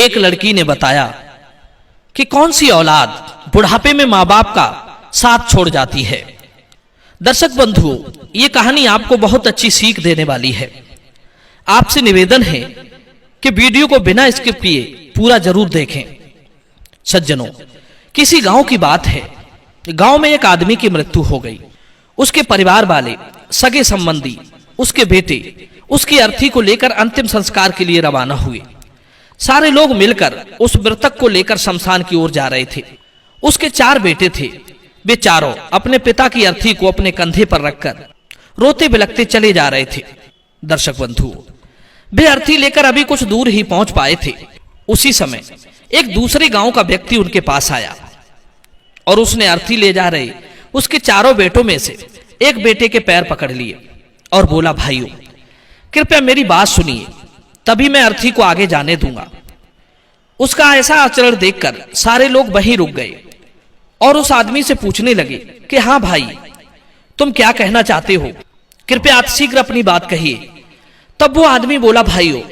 एक लड़की ने बताया कि कौन सी औलाद बुढ़ापे में माँ बाप का साथ छोड़ जाती है। दर्शक बंधुओं, ये कहानी आपको बहुत अच्छी सीख देने वाली है। आपसे निवेदन है कि वीडियो को बिना स्किप किए पूरा जरूर देखें। सज्जनों, किसी गांव की बात है। गांव में एक आदमी की मृत्यु हो गई। उसके परिवार वाले, सगे संबंधी, उसके बेटे उसकी अर्थी को लेकर अंतिम संस्कार के लिए रवाना हुए। सारे लोग मिलकर उस मृतक को लेकर शमशान की ओर जा रहे थे। उसके 4 बेटे थे। वे चारों अपने पिता की अर्थी को अपने कंधे पर रखकर रोते बिलखते चले जा रहे थे। दर्शक बंधु, वे अर्थी लेकर अभी कुछ दूर ही पहुंच पाए थे। उसी समय एक दूसरे गांव का व्यक्ति उनके पास आया और उसने अर्थी ले जा रहे उसके 4 बेटों में से एक बेटे के पैर पकड़ लिए और बोला, भाइयों कृपया मेरी बात सुनिए, तभी मैं अर्थी को आगे जाने दूंगा। उसका ऐसा आचरण देखकर सारे लोग वहीं रुक गए और उस आदमी से पूछने लगे कि हाँ भाई, तुम क्या कहना चाहते हो? कृपया अतिशीघ्र अपनी बात कहिए। तब वो आदमी बोला, भाइयों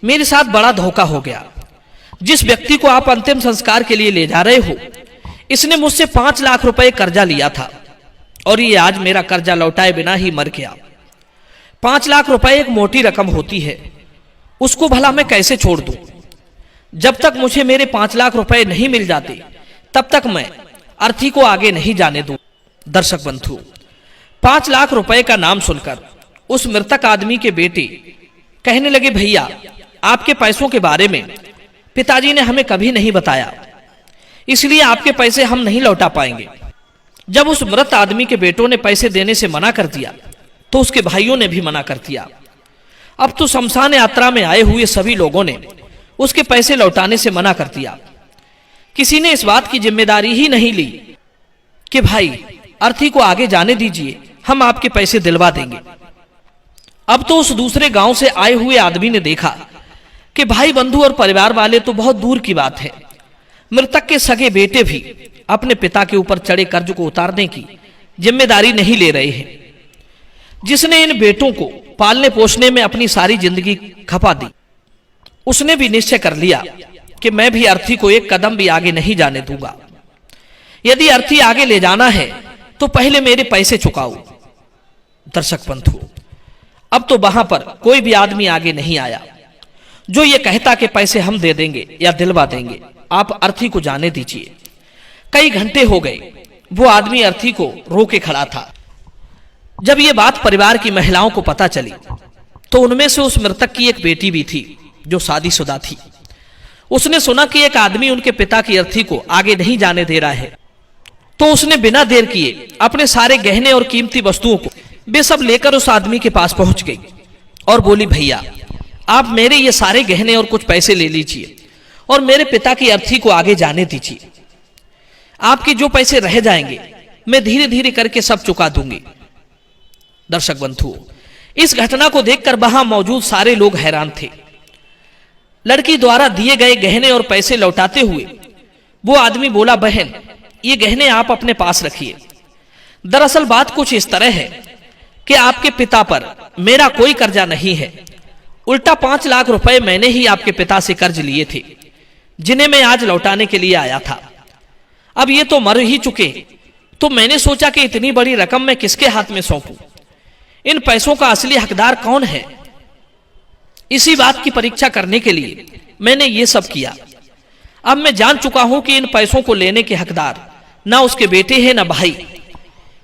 मेरे साथ बड़ा धोखा हो गया। जिस व्यक्ति को आप अंतिम संस्कार के लिए ले जा रहे हो, इसने मुझसे 5 लाख रुपए कर्जा लिया था और ये आज मेरा कर्जा लौटाए बिना ही मर गया। 5 लाख रुपए एक मोटी रकम होती है, उसको भला मैं कैसे छोड़ दूं? जब तक मुझे मेरे 5 लाख रुपए नहीं मिल जाते, तब तक मैं अर्थी को आगे नहीं जाने दूं। दर्शक बंधु, 5 लाख रुपए का नाम सुनकर उस मृतक आदमी के बेटे कहने लगे, भैया आपके पैसों के बारे में पिताजी ने हमें कभी नहीं बताया, इसलिए आपके पैसे हम नहीं लौटा पाएंगे। जब उस मृत आदमी के बेटों ने पैसे देने से मना कर दिया तो उसके भाइयों ने भी मना कर दिया। अब तो शमशान यात्रा में आए हुए सभी लोगों ने उसके पैसे लौटाने से मना कर दिया। किसी ने इस बात की जिम्मेदारी ही नहीं ली कि भाई अर्थी को आगे जाने दीजिए, हम आपके पैसे दिलवा देंगे। अब तो उस दूसरे गांव से आए हुए आदमी ने देखा कि भाई बंधु और परिवार वाले तो बहुत दूर की बात है, मृतक के सगे बेटे भी अपने पिता के ऊपर चढ़े कर्ज को उतारने की जिम्मेदारी नहीं ले रहे हैं। जिसने इन बेटों को पालने पोषने में अपनी सारी जिंदगी खपा दी, उसने भी निश्चय कर लिया कि मैं भी अर्थी को एक कदम भी आगे नहीं जाने दूंगा। यदि अर्थी आगे ले जाना है तो पहले मेरे पैसे चुकाओ। दर्शक बंधु, अब तो वहां पर कोई भी आदमी आगे नहीं आया जो ये कहता कि पैसे हम दे देंगे या दिलवा देंगे, आप अर्थी को जाने दीजिए। कई घंटे हो गए, वो आदमी अर्थी को रोके खड़ा था। जब ये बात परिवार की महिलाओं को पता चली तो उनमें से उस मृतक की एक बेटी भी थी जो शादीशुदा थी। उसने सुना कि एक आदमी उनके पिता की अर्थी को आगे नहीं जाने दे रहा है, तो उसने बिना देर किए अपने सारे गहने और कीमती वस्तुओं को वे सब लेकर उस आदमी के पास पहुंच गई और बोली, भैया आप मेरे ये सारे गहने और कुछ पैसे ले लीजिए और मेरे पिता की अर्थी को आगे जाने दीजिए। आपके जो पैसे रह जाएंगे मैं धीरे धीरे करके सब चुका दूंगी। दर्शक बंधु, इस घटना को देखकर वहां मौजूद सारे लोग हैरान थे। लड़की द्वारा दिए गए गहने और पैसे लौटाते हुए वो आदमी बोला, बहन ये गहने आप अपने पास रखिए। दरअसल बात कुछ इस तरह है कि आपके पिता पर मेरा कोई कर्जा नहीं है, उल्टा 5 लाख रुपए मैंने ही आपके पिता से कर्ज लिए थे, जिन्हें मैं आज लौटाने के लिए आया था। अब ये तो मर ही चुके, तो मैंने सोचा कि इतनी बड़ी रकम मैं किसके हाथ में सौंपूं? इन पैसों का असली हकदार कौन है? इसी बात की परीक्षा करने के लिए मैंने ये सब किया। अब मैं जान चुका हूं कि इन पैसों को लेने के हकदार ना उसके बेटे हैं ना भाई,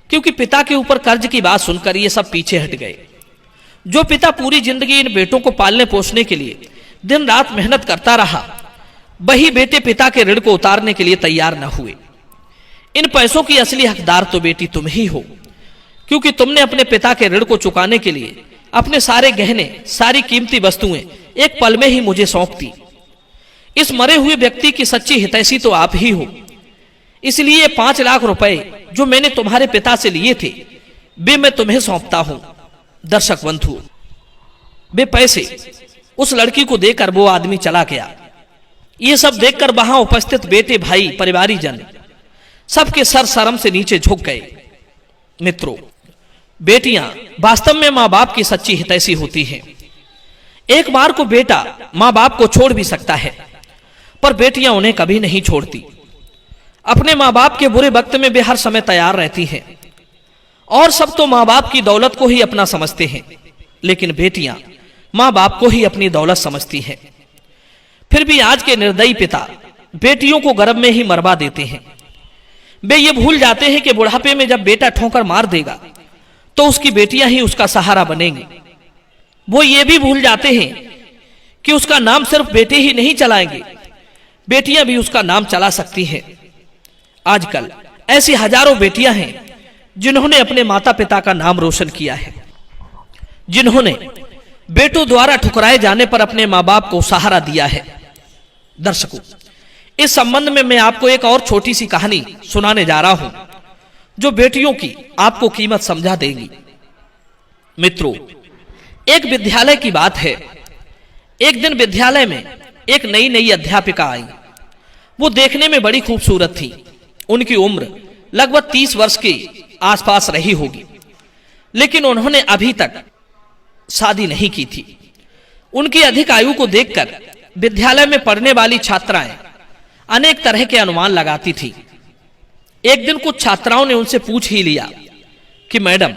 क्योंकि पिता के ऊपर कर्ज की बात सुनकर ये सब पीछे हट गए। जो पिता पूरी जिंदगी इन बेटों को पालने पोषने के लिए दिन रात मेहनत करता रहा, वही बेटे पिता के ऋण को उतारने के लिए तैयार न हुए। इन पैसों की असली हकदार तो बेटी तुम ही हो, क्योंकि तुमने अपने पिता के ऋण को चुकाने के लिए अपने सारे गहने, सारी कीमती वस्तुएं एक पल में ही मुझे सौंप दी। इस मरे हुए व्यक्ति की सच्ची हितैषी तो आप ही हो, इसलिए 5 लाख रुपए जो मैंने तुम्हारे पिता से लिए थे वे मैं तुम्हें सौंपता हूं। दर्शक बंधु, वे पैसे उस लड़की को देकर वो आदमी चला गया। ये सब देखकर वहां उपस्थित बेटे, भाई, परिवारी जन सबके सर शर्म से नीचे झुक गए। मित्रों, बेटियां वास्तव में माँ बाप की सच्ची हितैषी होती हैं। एक बार को बेटा माँ बाप को छोड़ भी सकता है, पर बेटियां उन्हें कभी नहीं छोड़ती। अपने माँ बाप के बुरे वक्त में वे हर समय तैयार रहती हैं। और सब तो माँ बाप की दौलत को ही अपना समझते हैं, लेकिन बेटियां माँ बाप को ही अपनी दौलत समझती हैं। फिर भी आज के निर्दयी पिता बेटियों को गर्भ में ही मरवा देते हैं। वे ये भूल जाते हैं कि बुढ़ापे में जब बेटा ठोकर मार देगा तो उसकी बेटियां ही उसका सहारा बनेंगी। वो ये भी भूल जाते हैं कि उसका नाम सिर्फ बेटे ही नहीं चलाएंगे, बेटियां भी उसका नाम चला सकती हैं। आजकल ऐसी हजारों बेटियां हैं जिन्होंने अपने माता पिता का नाम रोशन किया है, जिन्होंने बेटों द्वारा ठुकराए जाने पर अपने माँ बाप को सहारा दिया है। दर्शकों, इस संबंध में मैं आपको एक और छोटी सी कहानी सुनाने जा रहा हूं जो बेटियों की आपको कीमत समझा देगी। मित्रों, एक विद्यालय की बात है। एक दिन विद्यालय में एक नई अध्यापिका आई। वो देखने में बड़ी खूबसूरत थी। उनकी उम्र लगभग 30 वर्ष के आसपास रही होगी, लेकिन उन्होंने अभी तक शादी नहीं की थी। उनकी अधिक आयु को देखकर विद्यालय में पढ़ने वाली छात्राएं अनेक तरह के अनुमान लगाती थी। एक दिन कुछ छात्राओं ने उनसे पूछ ही लिया कि मैडम,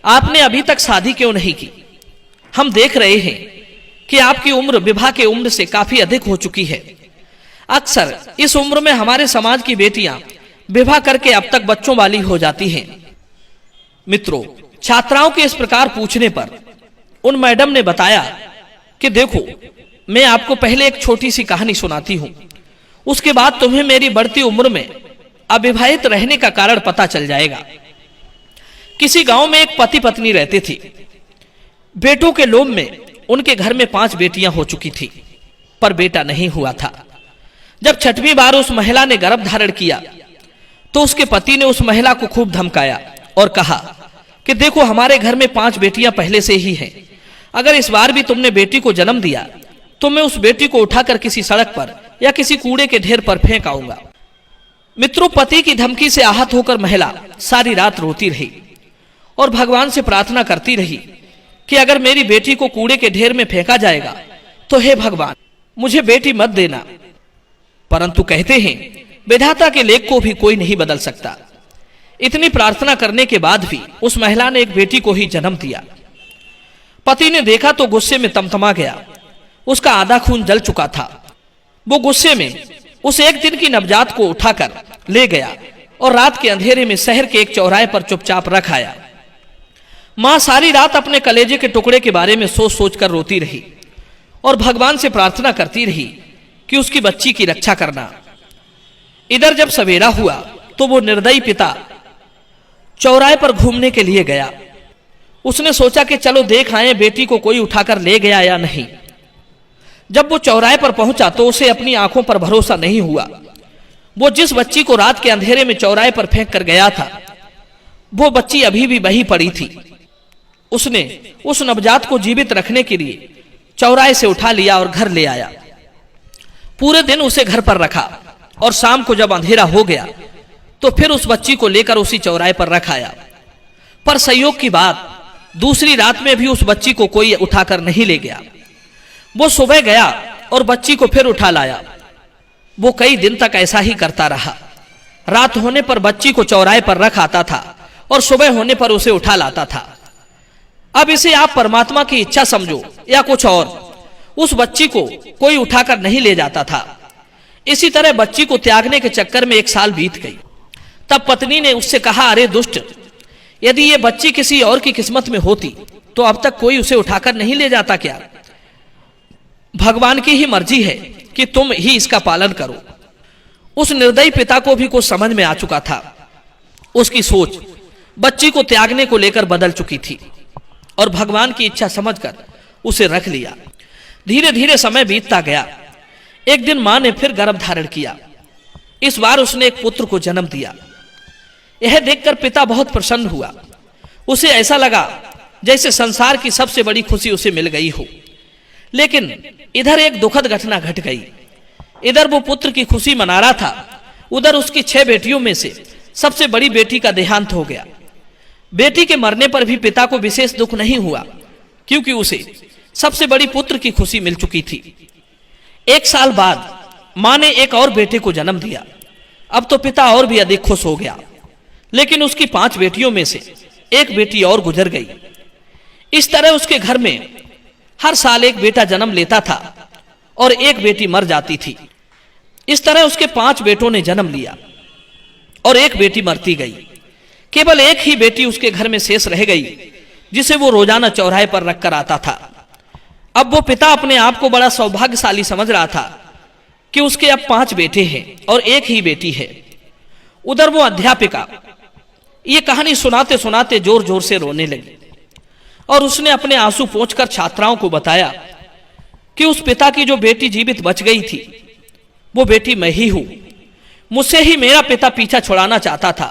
आपने अभी तक शादी क्यों नहीं की? हम देख रहे हैं कि आपकी उम्र विवाह की उम्र से काफी अधिक हो चुकी है। अक्सर इस उम्र में हमारे समाज की बेटियां विवाह करके अब तक बच्चों वाली हो जाती हैं। मित्रों, छात्राओं के इस प्रकार पूछने पर उन मैडम ने बताया कि देखो, मैं आपको पहले एक छोटी सी कहानी सुनाती हूं, उसके बाद तुम्हें मेरी बढ़ती उम्र में अविवाहित रहने का कारण पता चल जाएगा। किसी गांव में एक पति पत्नी रहते थे। बेटों के लोभ में उनके घर में 5 बेटियां हो चुकी थी, पर बेटा नहीं हुआ था। जब 6वीं बार उस महिला ने गर्भ धारण किया तो उसके पति ने उस महिला को खूब धमकाया और कहा कि देखो, हमारे घर में 5 बेटियां पहले से ही हैं। अगर इस बार भी तुमने बेटी को जन्म दिया तो मैं उस बेटी को उठाकर किसी सड़क पर या किसी कूड़े के ढेर पर फेंक आऊंगा। मित्रों, पति की धमकी से आहत होकर महिला सारी रात रोती रही और भगवान से प्रार्थना करती रही कि अगर मेरी बेटी को कूड़े के ढेर में फेंका जाएगा तो हे भगवान, मुझे बेटी मत देना। परंतु कहते हैं, विधाता के लेख को भी कोई नहीं बदल सकता। इतनी प्रार्थना करने के बाद भी उस महिला ने एक बेटी को ही जन्म दिया। पति ने देखा तो गुस्से में तमतमा गया। उसका आधा खून जल चुका था। वो गुस्से में उस एक दिन की नवजात को उठाकर ले गया और रात के अंधेरे में शहर के एक चौराहे पर चुपचाप रख आया। मां सारी रात अपने कलेजे के टुकड़े के बारे में सोच सोच कर रोती रही और भगवान से प्रार्थना करती रही कि उसकी बच्ची की रक्षा करना। इधर जब सवेरा हुआ तो वो निर्दयी पिता चौराहे पर घूमने के लिए गया। उसने सोचा कि चलो देख आए बेटी को कोई उठाकर ले गया या नहीं। जब वो चौराहे पर पहुंचा तो उसे अपनी आंखों पर भरोसा नहीं हुआ। वो जिस बच्ची को रात के अंधेरे में चौराहे पर फेंक कर गया था, वो बच्ची अभी भी वहीं पड़ी थी। उसने उस नवजात को जीवित रखने के लिए चौराहे से उठा लिया और घर ले आया। पूरे दिन उसे घर पर रखा और शाम को जब अंधेरा हो गया तो फिर उस बच्ची को लेकर उसी चौराहे पर रख आया। पर संयोग की बात, दूसरी रात में भी उस बच्ची को कोई उठाकर नहीं ले गया। वो सुबह गया और बच्ची को फिर उठा लाया। वो कई दिन तक ऐसा ही करता रहा। रात होने पर बच्ची को चौराहे पर रख आता था और सुबह होने पर उसे उठा लाता था। अब इसे आप परमात्मा की इच्छा समझो या कुछ और, उस बच्ची को कोई उठाकर नहीं ले जाता था। इसी तरह बच्ची को त्यागने के चक्कर में 1 साल बीत गई। तब पत्नी ने उससे कहा, अरे दुष्ट, यदि ये बच्ची किसी और की किस्मत में होती तो अब तक कोई उसे उठाकर नहीं ले जाता क्या? भगवान की ही मर्जी है कि तुम ही इसका पालन करो। उस निर्दयी पिता को भी कुछ समझ में आ चुका था। उसकी सोच बच्ची को त्यागने को लेकर बदल चुकी थी और भगवान की इच्छा समझकर उसे रख लिया। धीरे धीरे समय बीतता गया। एक दिन मां ने फिर गर्भ धारण किया। इस बार उसने एक पुत्र को जन्म दिया। यह देखकर पिता बहुत प्रसन्न हुआ। उसे ऐसा लगा जैसे संसार की सबसे बड़ी खुशी उसे मिल गई हो। लेकिन इधर एक दुखद घटना घट गई। इधर वो पुत्र की खुशी मना रहा था, उधर उसकी 6 बेटियों में से सबसे बड़ी बेटी का देहांत हो गया। बेटी के मरने पर भी पिता को विशेष दुख नहीं हुआ, क्योंकि उसे सबसे बड़ी पुत्र की खुशी मिल चुकी थी। 1 साल बाद मां ने एक और बेटे को जन्म दिया। अब तो पिता और भी अधिक खुश हो गया, लेकिन उसकी 5 बेटियों में से एक बेटी और गुजर गई। इस तरह उसके घर में हर साल एक बेटा जन्म लेता था और एक बेटी मर जाती थी। इस तरह उसके 5 बेटों ने जन्म लिया और एक बेटी मरती गई। केवल एक ही बेटी उसके घर में शेष रह गई, जिसे वो रोजाना चौराहे पर रखकर आता था। अब वो पिता अपने आप को बड़ा सौभाग्यशाली समझ रहा था कि उसके अब 5 बेटे हैं और एक ही बेटी है। उधर वो अध्यापिका ये कहानी सुनाते सुनाते जोर जोर से रोने लगी और उसने अपने आंसू पोंछकर छात्राओं को बताया कि उस पिता की जो बेटी जीवित बच गई थी, वो बेटी मैं ही हूं। मुझसे ही मेरा पिता पीछा छुड़ाना चाहता था।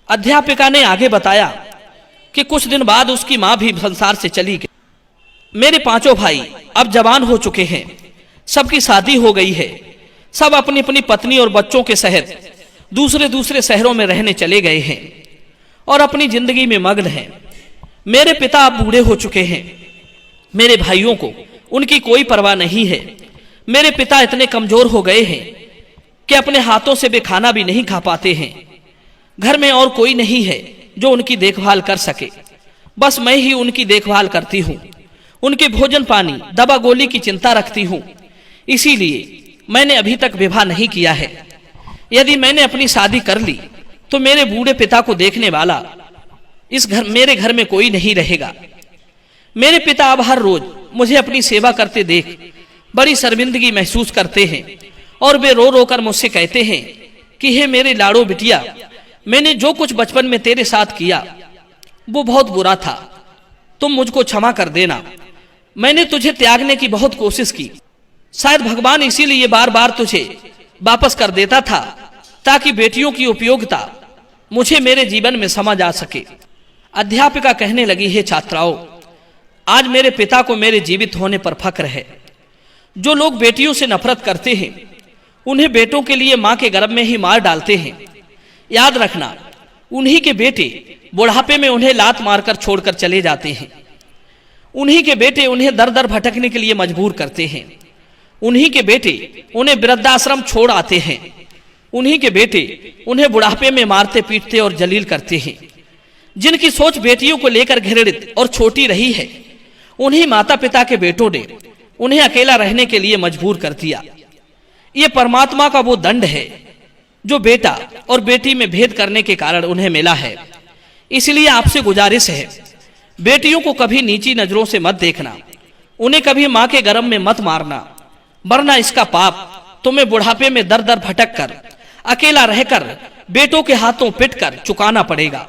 अध्यापिका ने आगे बताया कि कुछ दिन बाद उसकी मां भी संसार से चली गई। मेरे 5 भाई अब जवान हो चुके हैं, सबकी शादी हो गई है, सब अपनी अपनी पत्नी और बच्चों के सहित दूसरे दूसरे शहरों में रहने चले गए हैं और अपनी जिंदगी में मग्न हैं। मेरे पिता अब बूढ़े हो चुके हैं। मेरे भाइयों को उनकी कोई परवाह नहीं है। मेरे पिता इतने कमजोर हो गए हैं कि अपने हाथों से वे खाना भी नहीं खा पाते हैं। घर में और कोई नहीं है जो उनकी देखभाल कर सके, बस मैं ही उनकी देखभाल करती हूँ। उनके भोजन पानी दवा गोली की चिंता रखती हूँ। इसीलिए मैंने अभी तक विवाह नहीं किया है। यदि मैंने अपनी शादी कर ली तो मेरे बूढ़े पिता को देखने वाला मेरे घर में कोई नहीं रहेगा। मेरे पिता अब हर रोज मुझे अपनी सेवा करते देख बड़ी शर्मिंदगी महसूस करते हैं और वे रो रो कर मुझसे कहते हैं कि हे मेरे लाड़ो बिटिया, मैंने जो कुछ बचपन में तेरे साथ किया वो बहुत बुरा था, तुम मुझको क्षमा कर देना। मैंने तुझे त्यागने की बहुत कोशिश की, शायद भगवान इसीलिए बार बार तुझे वापस कर देता था ताकि बेटियों की उपयोगिता मुझे मेरे जीवन में समझ आ सके। अध्यापिका कहने लगी, हे छात्राओं, आज मेरे पिता को मेरे जीवित होने पर फक्र है। जो लोग बेटियों से नफरत करते हैं उन्हें बेटों के लिए मां के गर्भ में ही मार डालते हैं। याद रखना, उन्हीं के बेटे बुढ़ापे में उन्हें लात मारकर छोड़कर चले जाते हैं। उन्हीं के बेटे उन्हें दर दर भटकने के लिए मजबूर करते हैं। उन्हीं के बेटे उन्हें वृद्धाश्रम छोड़ आते हैं। उन्हीं के बेटे उन्हें बुढ़ापे में मारते पीटते और जलील करते हैं। जिनकी सोच बेटियों को लेकर घृणित और छोटी रही है, उन्हीं माता पिता के बेटों ने उन्हें अकेला रहने के लिए मजबूर कर दिया। ये परमात्मा का वो दंड है जो बेटा और बेटी में भेद करने के कारण उन्हें मिला है। इसलिए आपसे गुजारिश है, बेटियों को कभी नीची नजरों से मत देखना, उन्हें कभी मां के गर्भ में मत मारना, वरना इसका पाप तुम्हें बुढ़ापे में दर दर भटक कर अकेला रहकर बेटों के हाथों पिटकर चुकाना पड़ेगा।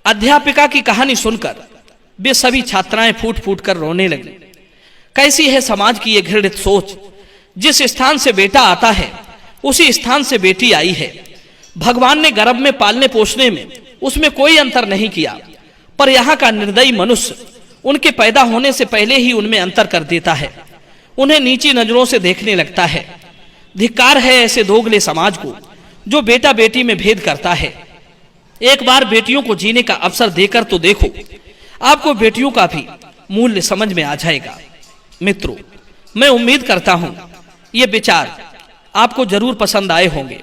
अध्यापिका की कहानी सुनकर वे सभी छात्राएं फूट फूट कर रोने लगी। कैसी है समाज की ये घृणित सोच। जिस स्थान से बेटा आता है उसी स्थान से बेटी आई है। भगवान ने गर्भ में पालने पोषने में उसमें कोई अंतर नहीं किया, पर यहाँ का निर्दयी मनुष्य उनके पैदा होने से पहले ही उनमें अंतर कर देता है, उन्हें नीची नजरों से देखने लगता है। धिक्कार है ऐसे दोगले समाज को जो बेटा बेटी में भेद करता है। एक बार बेटियों को जीने का अवसर देकर तो देखो, आपको बेटियों का भी मूल्य समझ में आ जाएगा। मित्रों, मैं उम्मीद करता हूं ये विचार आपको जरूर पसंद आए होंगे।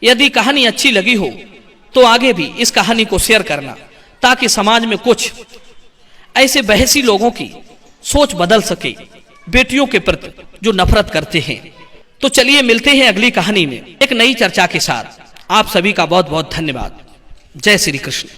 यदि कहानी अच्छी लगी हो तो आगे भी इस कहानी को शेयर करना, ताकि समाज में कुछ ऐसे बहसी लोगों की सोच बदल सके बेटियों के प्रति जो नफरत करते हैं। तो चलिए मिलते हैं अगली कहानी में एक नई चर्चा के साथ। आप सभी का बहुत बहुत धन्यवाद। जय श्री कृष्ण।